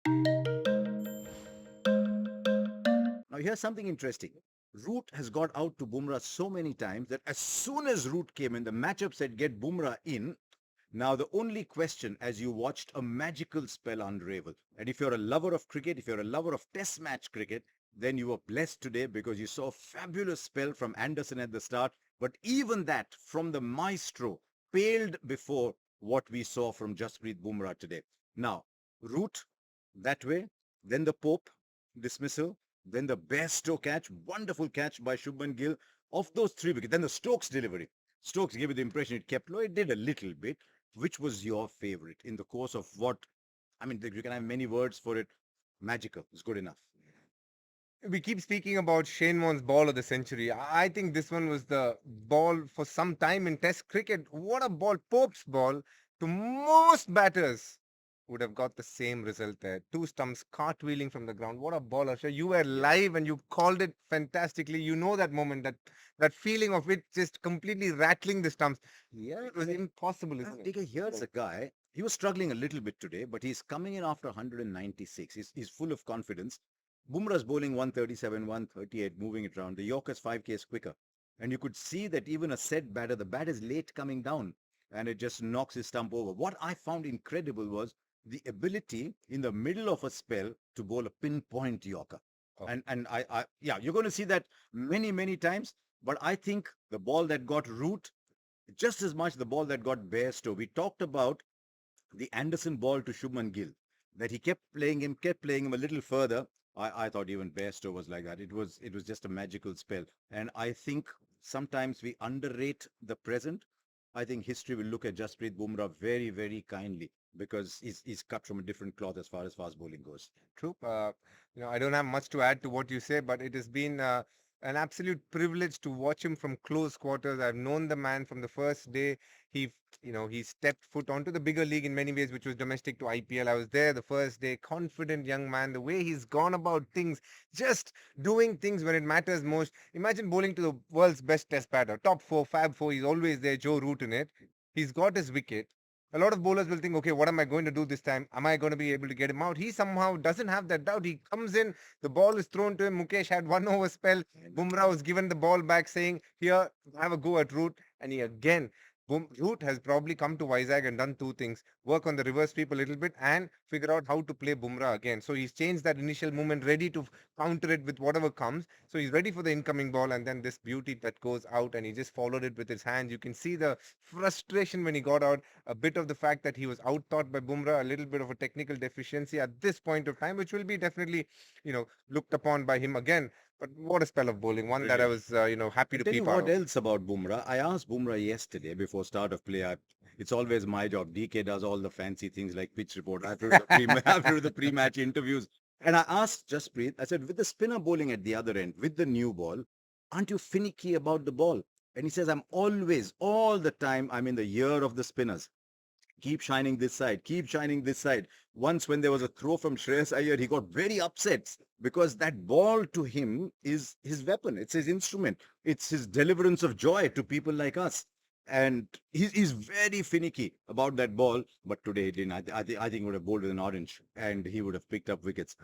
Now, here's something interesting. Root has got out to Bumrah so many times that as soon as Root came in, the matchup said get Bumrah in. Now, the only question as you watched a magical spell unravel, and if you're a lover of cricket, if you're a lover of test match cricket, then you were blessed today because you saw a fabulous spell from Anderson at the start. But even that from the maestro paled before what we saw from Jasprit Bumrah today. Now, Root that way, then the Pope dismissal, then the Bairstow catch, wonderful catch by Shubman Gill. Of those three wickets, then the Stokes delivery. Stokes gave you the impression it kept low. It did a little bit. Which was your favorite in the course of what? I mean, you can have many words for it. Magical is good enough. We keep speaking about Shane Warne's ball of the century. I think this one was the ball for some time in Test cricket. What a ball! Pope's ball to most batters would have got the same result there. Two stumps cartwheeling from the ground. What a ball, Harsha. You were Yeah. live and you called it fantastically. You know that moment, that feeling of it just completely rattling the stumps. Yeah. It was impossible, isn't it? DK, here's a guy. He was struggling a little bit today, but he's coming in after 196. He's full of confidence. Bumrah's bowling 137, 138, moving it around. The Yorker's 5Ks quicker. And you could see that even a set batter, the bat is late coming down and it just knocks his stump over. What I found incredible was the ability in the middle of a spell to bowl a pinpoint Yorker. Oh. And yeah, you're going to see that many, many times. But I think the ball that got Root just as much the ball that got Bairstow. We talked about the Anderson ball to Shubman Gill, that he kept playing him a little further. I thought even Bairstow was like that. It was just a magical spell. And I think sometimes we underrate the present. I think history will look at Jasprit Bumrah very, very kindly because he's cut from a different cloth as far as fast bowling goes. True. I don't have much to add to what you say, but it has been an absolute privilege to watch him from close quarters. I've known the man from the first day he stepped foot onto the bigger league in many ways, which was domestic to IPL. I was there the first day, confident young man. The way he's gone about things, just doing things when it matters most. Imagine bowling to the world's best test batter, top four, fab four. He's always there, Joe Root in it. He's got his wicket. A lot of bowlers will think, okay, what am I going to do this time? Am I going to be able to get him out? He somehow doesn't have that doubt. He comes in, the ball is thrown to him. Mukesh had one over spell. Bumrah was given the ball back, saying, here, have a go at Root. And he again, Root has probably come to Vizag and done two things: work on the reverse sweep a little bit and figure out how to play Bumrah again. So he's changed that initial movement, ready to counter it with whatever comes. So he's ready for the incoming ball, and then this beauty that goes out, and he just followed it with his hands. You can see the frustration when he got out, a bit of the fact that he was out-thought by Bumrah, a little bit of a technical deficiency at this point of time, which will be definitely, looked upon by him again. But what a spell of bowling, one that I Brilliant. was, happy I'll to tell you peep out what of. else about Bumrah. I asked Bumrah yesterday before start of play. It's always my job. DK does all the fancy things like pitch report. I have to do the I have to do the pre-match interviews. And I asked Jasprit, I said, with the spinner bowling at the other end, with the new ball, aren't you finicky about the ball? And he says, I'm always, all the time, I'm in the year of the spinners. Keep shining this side, keep shining this side. Once when there was a throw from Shreyas Iyer, he got very upset because that ball to him is his weapon. It's his instrument. It's his deliverance of joy to people like us. And he's very finicky about that ball. But today he didn't. I think he would have bowled with an orange and he would have picked up wickets.